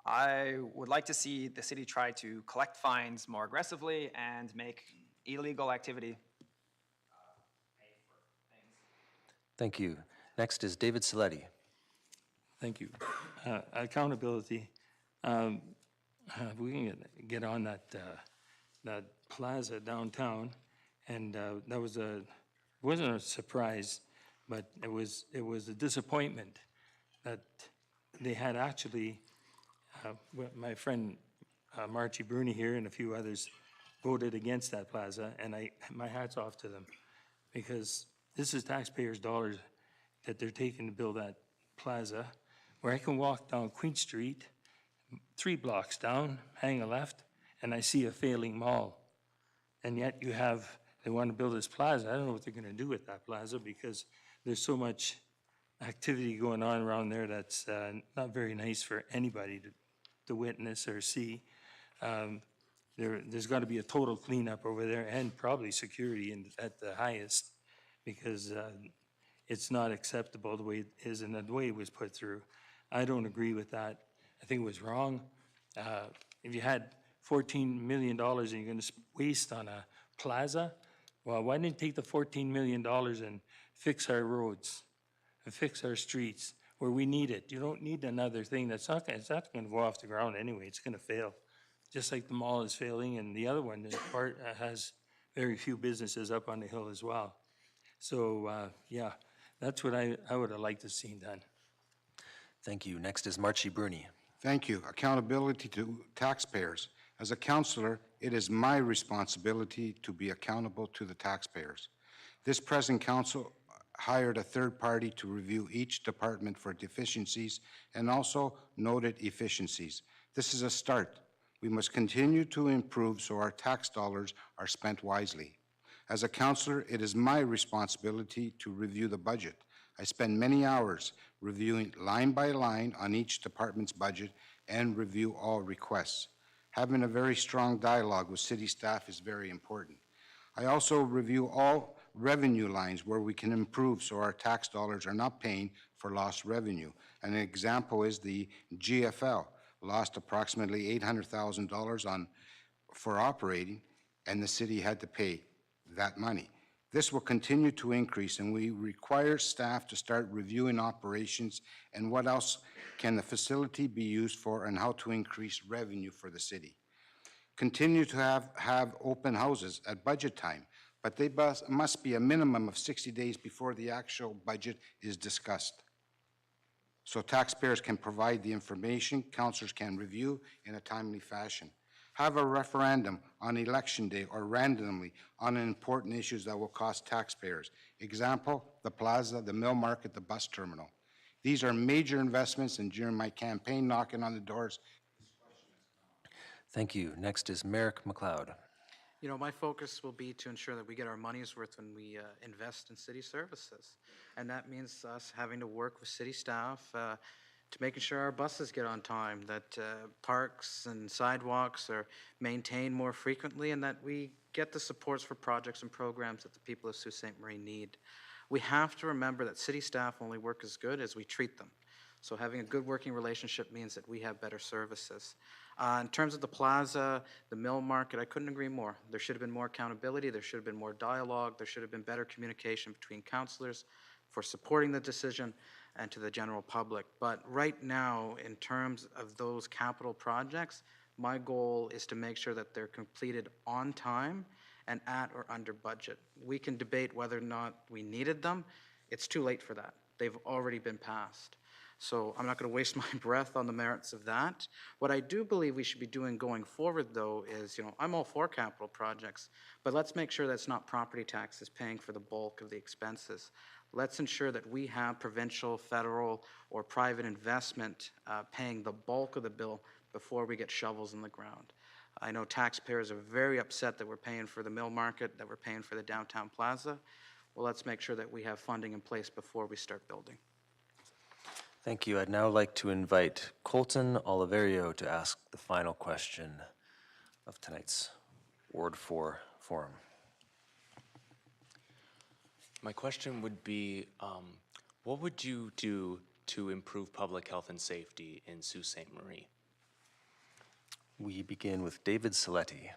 Speaker 5: I would like to see the city try to collect fines more aggressively and make illegal activity pay for things.
Speaker 2: Thank you. Next is David Celetti.
Speaker 6: Thank you. Accountability. We can get on that plaza downtown, and that was wasn't a surprise, but it was a disappointment that they had actually. My friend Marchy Bruni here and a few others voted against that plaza, and my hat's off to them, because this is taxpayers' dollars that they're taking to build that plaza, where I can walk down Queen Street, 3 blocks down, hang a left, and I see a failing mall. And yet they want to build this plaza. I don't know what they're going to do with that plaza, because there's so much activity going on around there that's not very nice for anybody to witness or see. There's got to be a total cleanup over there, and probably security at the highest, because it's not acceptable the way it is and the way it was put through. I don't agree with that. I think it was wrong. If you had $14 million and you're going to waste on a plaza, well, why didn't you take the $14 million and fix our roads? and fix our streets where we need it. You don't need another thing it's not gonna go off the ground anyway, it's gonna fail. Just like the mall is failing, and the other one is has very few businesses up on the hill as well. So, yeah, that's what I would have liked to see done.
Speaker 2: Thank you. Next is Marchy Bruni.
Speaker 7: Thank you. Accountability to taxpayers. As a councillor, it is my responsibility to be accountable to the taxpayers. This present council hired a third party to review each department for deficiencies and also noted efficiencies. This is a start. We must continue to improve so our tax dollars are spent wisely. As a councillor, it is my responsibility to review the budget. I spend many hours reviewing line by line on each department's budget and review all requests. Having a very strong dialogue with city staff is very important. I also review all revenue lines where we can improve so our tax dollars are not paying for lost revenue. An example is the GFL lost approximately $800,000 for operating, and the city had to pay that money. This will continue to increase, and we require staff to start reviewing operations and what else can the facility be used for and how to increase revenue for the city. Continue to have open houses at budget time, but they must be a minimum of 60 days before the actual budget is discussed. So taxpayers can provide the information, councillors can review in a timely fashion. Have a referendum on election day or randomly on important issues that will cost taxpayers. Example, the plaza, the mill market, the bus terminal. These are major investments, and during my campaign knocking on the doors.
Speaker 2: Thank you. Next is Marek McLeod.
Speaker 4: You know, my focus will be to ensure that we get our money's worth when we invest in city services. And that means us having to work with city staff to making sure our buses get on time, that parks and sidewalks are maintained more frequently, and that we get the supports for projects and programs that the people of Sault Ste. Marie need. We have to remember that city staff only work as good as we treat them. So having a good working relationship means that we have better services. In terms of the plaza, the mill market, I couldn't agree more. There should have been more accountability, there should have been more dialogue, there should have been better communication between councillors for supporting the decision and to the general public. But right now, in terms of those capital projects, my goal is to make sure that they're completed on time and at or under budget. We can debate whether or not we needed them. It's too late for that. They've already been passed. So I'm not going to waste my breath on the merits of that. What I do believe we should be doing going forward, though, is, I'm all for capital projects, but let's make sure that's not property taxes paying for the bulk of the expenses. Let's ensure that we have provincial, federal, or private investment paying the bulk of the bill before we get shovels in the ground. I know taxpayers are very upset that we're paying for the mill market, that we're paying for the downtown plaza. Well, let's make sure that we have funding in place before we start building.
Speaker 2: Thank you. I'd now like to invite Colton Oliverio to ask the final question of tonight's Ward 4 forum.
Speaker 9: My question would be, what would you do to improve public health and safety in Sault Ste. Marie?
Speaker 2: We begin with David Celetti.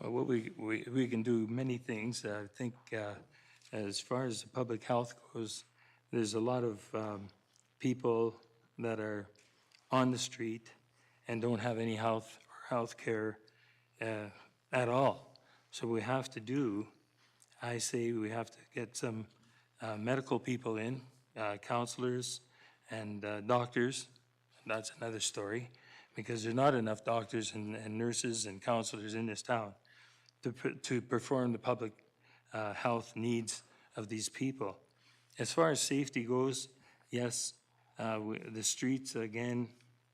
Speaker 6: Well, what we can do many things. I think as far as the public health goes, there's a lot of people that are on the street and don't have any health or health care at all. So we have to I say we have to get some medical people in, counselors and doctors. That's another story, because there's not enough doctors and nurses and counselors in this town to perform the public health needs of these people. As far as safety goes, yes, the streets, again,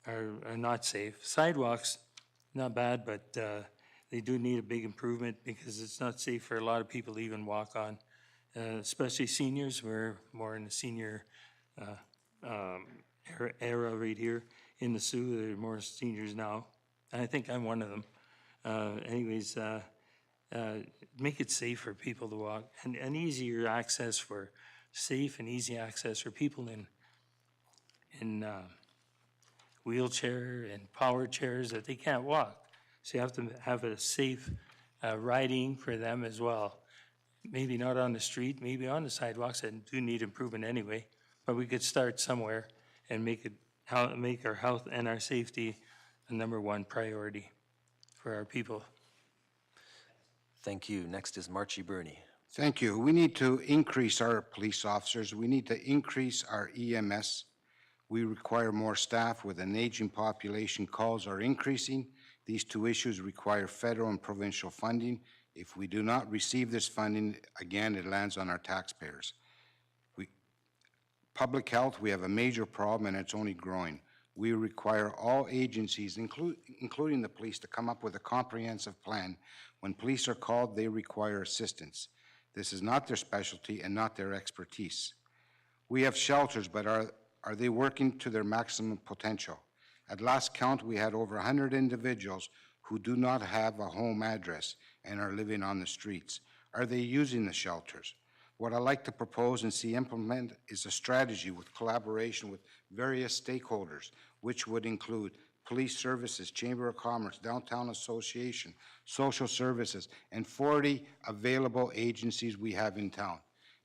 Speaker 6: are not safe. Sidewalks, not bad, but they do need a big improvement because it's not safe for a lot of people to even walk on, especially seniors. We're more in the senior era right here in the Soo. There are more seniors now. And I think I'm one of them. Anyways, make it safe for people to walk and easier access for safe and easy access for people in wheelchair and power chairs that they can't walk. So you have to have a safe riding for them as well. Maybe not on the street, maybe on the sidewalks that do need improvement anyway, but we could start somewhere and make our health and our safety a #1 priority for our people.
Speaker 2: Thank you. Next is Marchy Bruni.
Speaker 7: Thank you. We need to increase our police officers. We need to increase our EMS. We require more staff with an aging population. Calls are increasing. These two issues require federal and provincial funding. If we do not receive this funding, again, it lands on our taxpayers. Public health, we have a major problem and it's only growing. We require all agencies, including the police, to come up with a comprehensive plan. When police are called, they require assistance. This is not their specialty and not their expertise. We have shelters, but are they working to their maximum potential? At last count, we had over 100 individuals who do not have a home address and are living on the streets. Are they using the shelters? What I'd like to propose and see implement is a strategy with collaboration with various stakeholders, which would include police services, Chamber of Commerce, Downtown Association, social services, and 40 available agencies we have in town.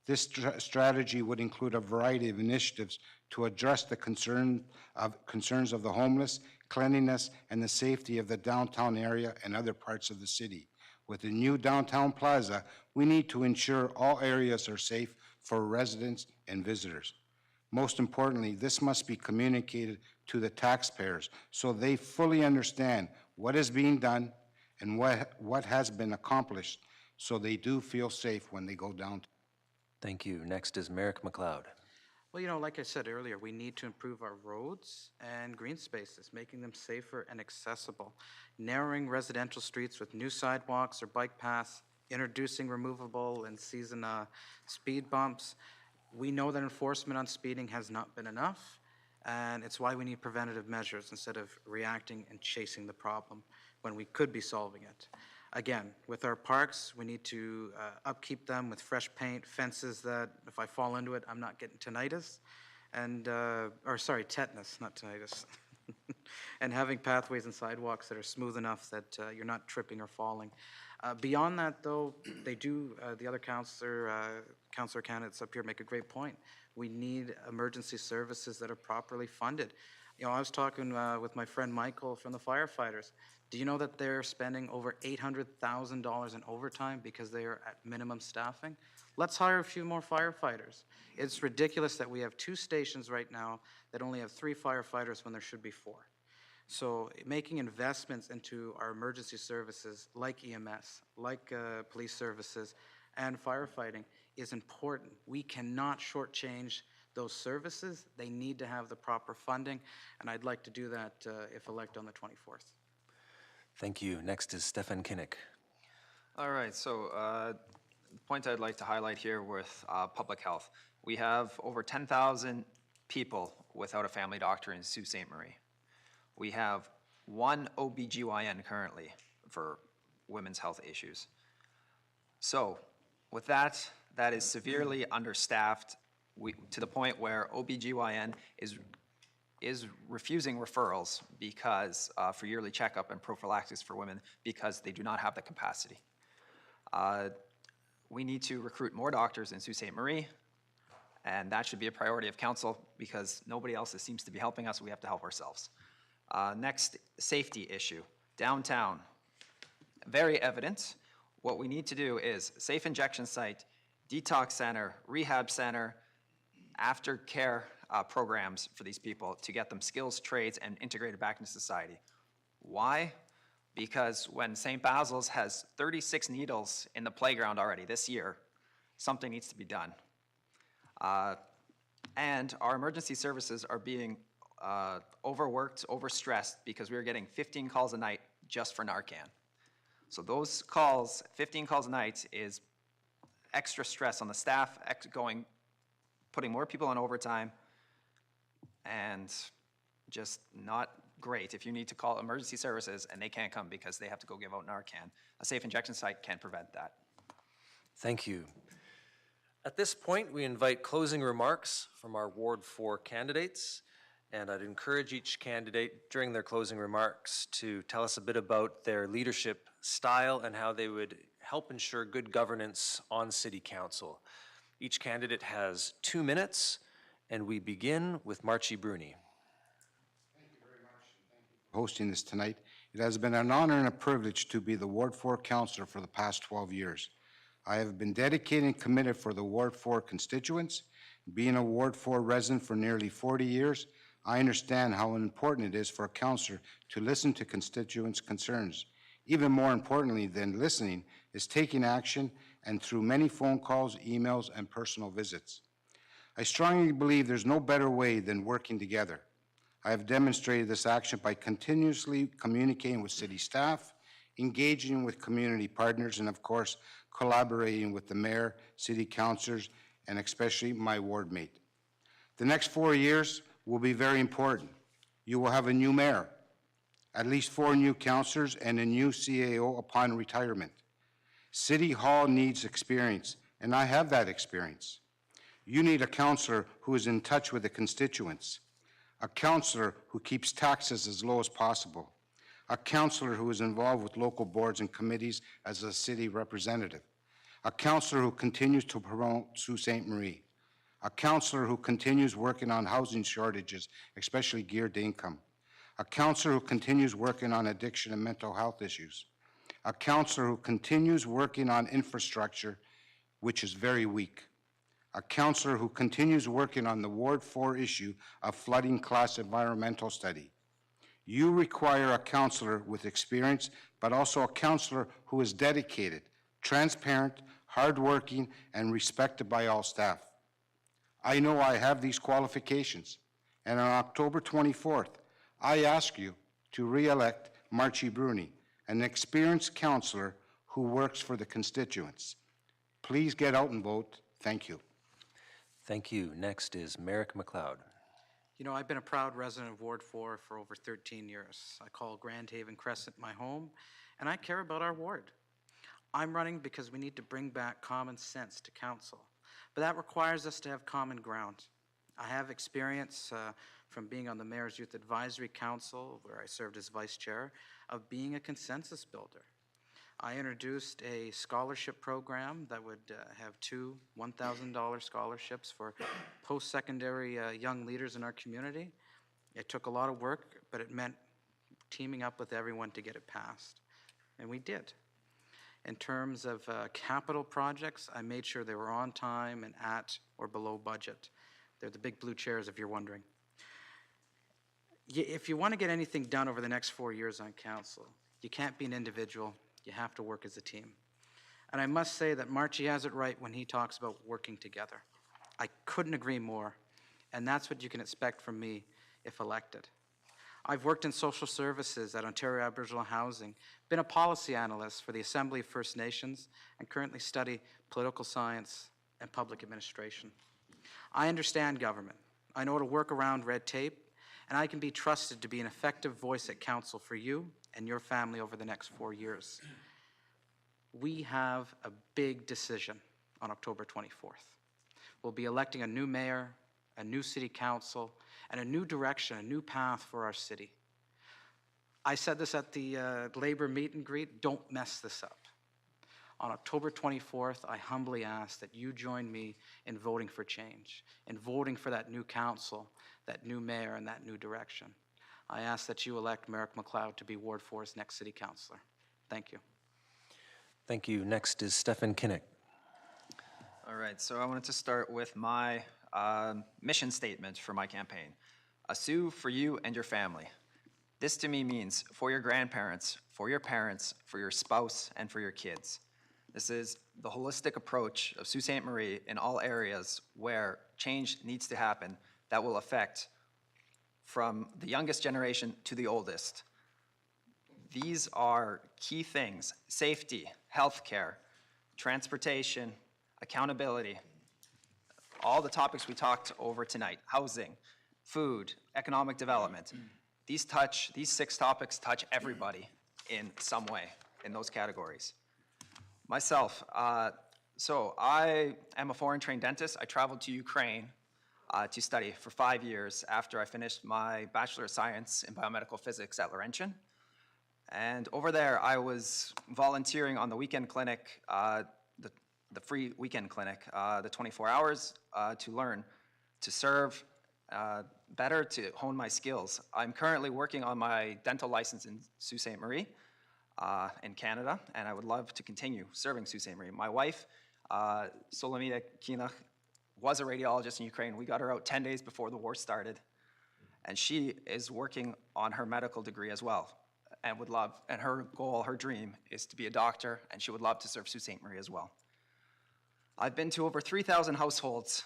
Speaker 7: This strategy would include a variety of initiatives to address the concerns of the homeless, cleanliness, and the safety of the downtown area and other parts of the city. With the new downtown plaza, we need to ensure all areas are safe for residents and visitors. Most importantly, this must be communicated to the taxpayers so they fully understand what is being done and what has been accomplished, so they do feel safe when they go downtown.
Speaker 2: Thank you. Next is Marek McLeod.
Speaker 4: Well, you know, like I said earlier, we need to improve our roads and green spaces, making them safer and accessible, narrowing residential streets with new sidewalks or bike paths, introducing removable and season speed bumps. We know that enforcement on speeding has not been enough, and it's why we need preventative measures instead of reacting and chasing the problem when we could be solving it. Again, with our parks, we need to upkeep them with fresh paint, fences that if I fall into it, I'm not getting tinnitus, and, tetanus, not tinnitus. And having pathways and sidewalks that are smooth enough that you're not tripping or falling. Beyond that, though, they do, the other counselor candidates up here make a great point. We need emergency services that are properly funded. You know, I was talking with my friend Michael from the firefighters. Do you know that they're spending over $800,000 in overtime because they are at minimum staffing? Let's hire a few more firefighters. It's ridiculous that we have 2 stations right now that only have 3 firefighters when there should be 4. So making investments into our emergency services like EMS, like police services, and firefighting is important. We cannot shortchange those services. They need to have the proper funding, and I'd like to do that if elected on the 24th.
Speaker 2: Thank you. Next is Stephan Kinach.
Speaker 5: All right, so the point I'd like to highlight here with public health. We have over 10,000 people without a family doctor in Sault Ste. Marie. We have 1 OBGYN currently for women's health issues. So with that is severely understaffed to the point where OBGYN is refusing referrals because for yearly checkup and prophylaxis for women because they do not have the capacity. We need to recruit more doctors in Sault Ste. Marie, and that should be a priority of council because nobody else seems to be helping us. We have to help ourselves. Next, safety issue. Downtown, very evident. What we need to do is safe injection site, detox center, rehab center, aftercare programs for these people to get them skills, trades, and integrated back into society. Why? Because when St. Basil's has 36 needles in the playground already this year, something needs to be done. And our emergency services are being overworked, overstressed, because we are getting 15 calls a night just for Narcan. So those calls, 15 calls a night, is extra stress on the staff, putting more people on overtime, and just not great if you need to call emergency services and they can't come because they have to go give out Narcan. A safe injection site can prevent that.
Speaker 2: Thank you. At this point, we invite closing remarks from our Ward 4 candidates, and I'd encourage each candidate during their closing remarks to tell us a bit about their leadership style and how they would help ensure good governance on City Council. Each candidate has 2 minutes, And we begin with Marchy Bruni.
Speaker 7: Hosting this tonight. It has been an honor and a privilege to be the Ward 4 councillor for the past 12 years. I have been dedicated and committed for the Ward 4 constituents. Being a Ward 4 resident for nearly 40 years, I understand how important it is for a councillor to listen to constituents' concerns. Even more importantly than listening is taking action, and through many phone calls, emails, and personal visits. I strongly believe there's no better way than working together. I have demonstrated this action by continuously communicating with city staff, engaging with community partners, and of course, collaborating with the mayor, city councilors, and especially my ward mate. The next 4 years will be very important. You will have a new mayor, at least 4 new councilors, and a new CAO upon retirement. City Hall needs experience, and I have that experience. You need a councillor who is in touch with the constituents, a councillor who keeps taxes as low as possible, a councillor who is involved with local boards and committees as a city representative, a councillor who continues to promote Sault Ste. Marie, a councillor who continues working on housing shortages, especially geared to income, a councillor who continues working on addiction and mental health issues, a councillor who continues working on infrastructure, which is very weak, a councillor who continues working on the Ward 4 issue of flooding class environmental study. You require a councillor with experience, but also a councillor who is dedicated, transparent, hardworking, and respected by all staff. I know I have these qualifications, and on October 24th, I ask you to re-elect Marchy Bruni, an experienced councillor who works for the constituents. Please get out and vote. Thank you.
Speaker 2: Thank you. Next is Marek McLeod.
Speaker 4: You know, I've been a proud resident of Ward 4 for over 13 years. I call Grand Haven Crescent my home, and I care about our ward. I'm running because we need to bring back common sense to council, but that requires us to have common ground. I have experience from being on the Mayor's Youth Advisory Council, where I served as vice chair, of being a consensus builder. I introduced a scholarship program that would have 2 $1,000 scholarships for post-secondary young leaders in our community. It took a lot of work, but it meant teaming up with everyone to get it passed, and we did. In terms of capital projects, I made sure they were on time and at or below budget. They're the big blue chairs, if you're wondering. If you want to get anything done over the next 4 years on council, you can't be an individual. You have to work as a team. And I must say that Marchy has it right when he talks about working together. I couldn't agree more, and that's what you can expect from me if elected. I've worked in social services at Ontario Aboriginal Housing, been a policy analyst for the Assembly of First Nations, and currently study political science and public administration. I understand government. I know how to work around red tape, and I can be trusted to be an effective voice at council for you and your family over the next 4 years. We have a big decision on October 24th. We'll be electing a new mayor, a new city council, and a new direction, a new path for our city. I said this at the labor meet and greet, don't mess this up. On October 24th, I humbly ask that you join me in voting for change, in voting for that new council, that new mayor, and that new direction. I ask that you elect Marek McLeod to be Ward 4's next city councillor. Thank you.
Speaker 2: Thank you. Next is Stephan Kinach.
Speaker 5: All right, so I wanted to start with my mission statement for my campaign. A Sioux for you and your family. This to me means for your grandparents, for your parents, for your spouse, and for your kids. This is the holistic approach of Sault Ste. Marie in all areas where change needs to happen that will affect from the youngest generation to the oldest. These are key things: safety, healthcare, transportation, accountability, all the topics we talked over tonight, housing, food, economic development. These 6 topics touch everybody in some way in those categories. Myself, so I am a foreign trained dentist. I traveled to Ukraine to study for 5 years after I finished my Bachelor of Science in Biomedical Physics at Laurentian. And over there, I was volunteering on the weekend clinic, the free weekend clinic, the 24 hours to learn to serve better, to hone my skills. I'm currently working on my dental license in Sault Ste. Marie in Canada, and I would love to continue serving Sault Ste. Marie. My wife, Kinach, was a radiologist in Ukraine. We got her out 10 days before the war started, and she is working on her medical degree as well, and would love, and her goal, her dream, is to be a doctor, and she would love to serve Sault Ste. Marie as well. I've been to over 3,000 households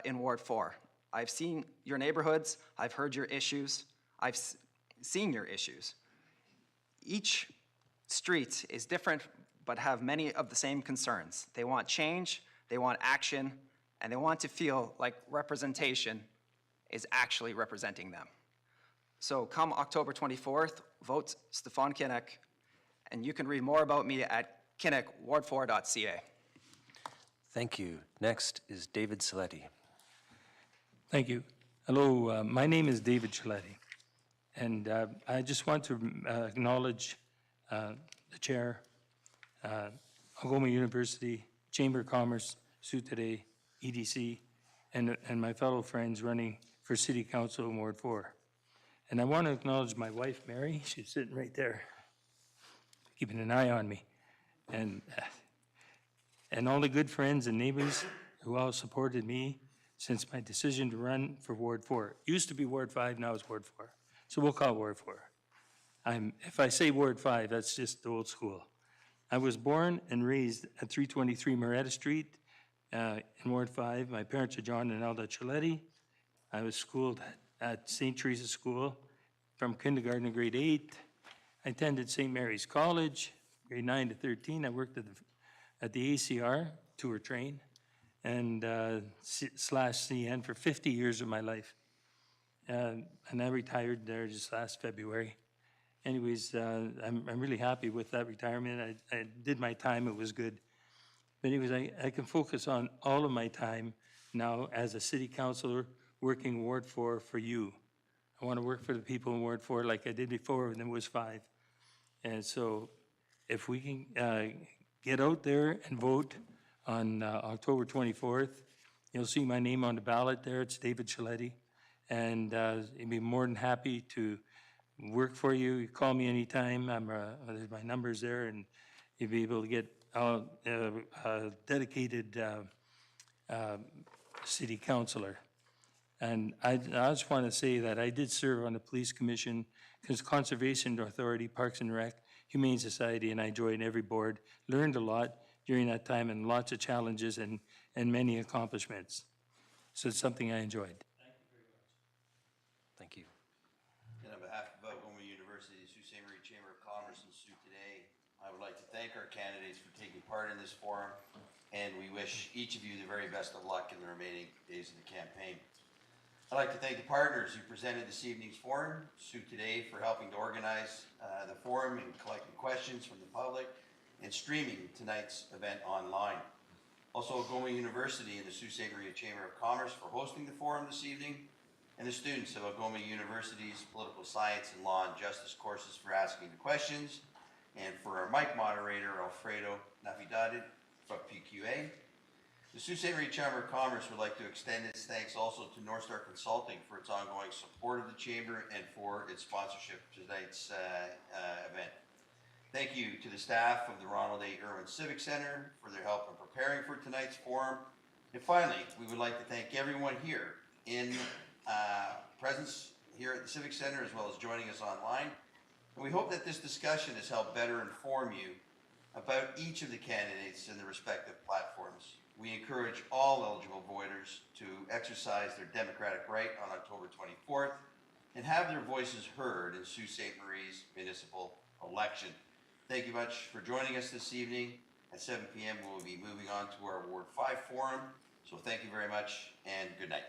Speaker 5: in Ward 4. I've seen your neighborhoods, I've heard your issues, I've seen your issues. Each street is different, but have many of the same concerns. They want change, they want action, and they want to feel like representation is actually representing them. So come October 24th, vote Stephan Kinach, and you can read more about me at kinachward4.ca.
Speaker 2: Thank you. Next is David Celetti.
Speaker 6: Thank you. Hello, my name is David Celetti, and I just want to acknowledge the chair, Algoma University, Chamber of Commerce, SooToday, EDC, and my fellow friends running for City Council in Ward 4. And I want to acknowledge my wife, Mary. She's sitting right there, keeping an eye on me. And all the good friends and neighbors who all supported me since my decision to run for Ward 4. Used to be Ward 5, now it's Ward 4. So we'll call it Ward 4. If I say Ward 5, that's just the old school. I was born and raised at 323 Moretta Street in Ward 5. My parents are John and Elda Celetti. I was schooled at St. Teresa's School from kindergarten to grade 8. I attended St. Mary's College, grade 9 to 13. I worked at the ACR, tour train, and /CN for 50 years of my life. And I retired there just last February. Anyways, I'm really happy with that retirement. I did my time, it was good. But anyways, I can focus on all of my time now as a city councilor working Ward 4 for you. I want to work for the people in Ward 4 like I did before when it was 5. And so if we can get out there and vote on October 24th, you'll see my name on the ballot there. It's David Celetti. And I'd be more than happy to work for you. You call me anytime. There's my numbers there, and you'll be able to get a dedicated city councilor. And I just want to say that I did serve on the police commission, Conservation Authority, Parks and Rec, Humane Society, and I joined every board, learned a lot during that time, and lots of challenges and many accomplishments. So it's something I enjoyed. Thank you very much.
Speaker 2: Thank you.
Speaker 1: And on behalf of Algoma University, Sault Ste. Marie Chamber of Commerce, and SooToday, I would like to thank our candidates for taking part in this forum, and we wish each of you the very best of luck in the remaining days of the campaign. I'd like to thank the partners who presented this evening's forum, SooToday for helping to organize the forum and collecting questions from the public and streaming tonight's event online. Also, Algoma University and the Sault Ste. Marie Chamber of Commerce for hosting the forum this evening, and the students of Algoma University's Political Science and Law and Justice courses for asking the questions, and for our mic moderator, Alfredo Navidad from PQA. The Sault Ste. Marie Chamber of Commerce would like to extend its thanks also to North Star Consulting for its ongoing support of the Chamber and for its sponsorship of tonight's event. Thank you to the staff of the Ronald A. Irwin Civic Centre for their help in preparing for tonight's forum. And finally, we would like to thank everyone here in presence here at the Civic Centre, as well as joining us online. And we hope that this discussion has helped better inform you about each of the candidates and their respective platforms. We encourage all eligible voters to exercise their democratic right on October 24th and have their voices heard in Sault Ste. Marie's municipal election. Thank you much for joining us this evening. At 7 p.m. we'll be moving on to our Ward 5 forum. So thank you very much and good night.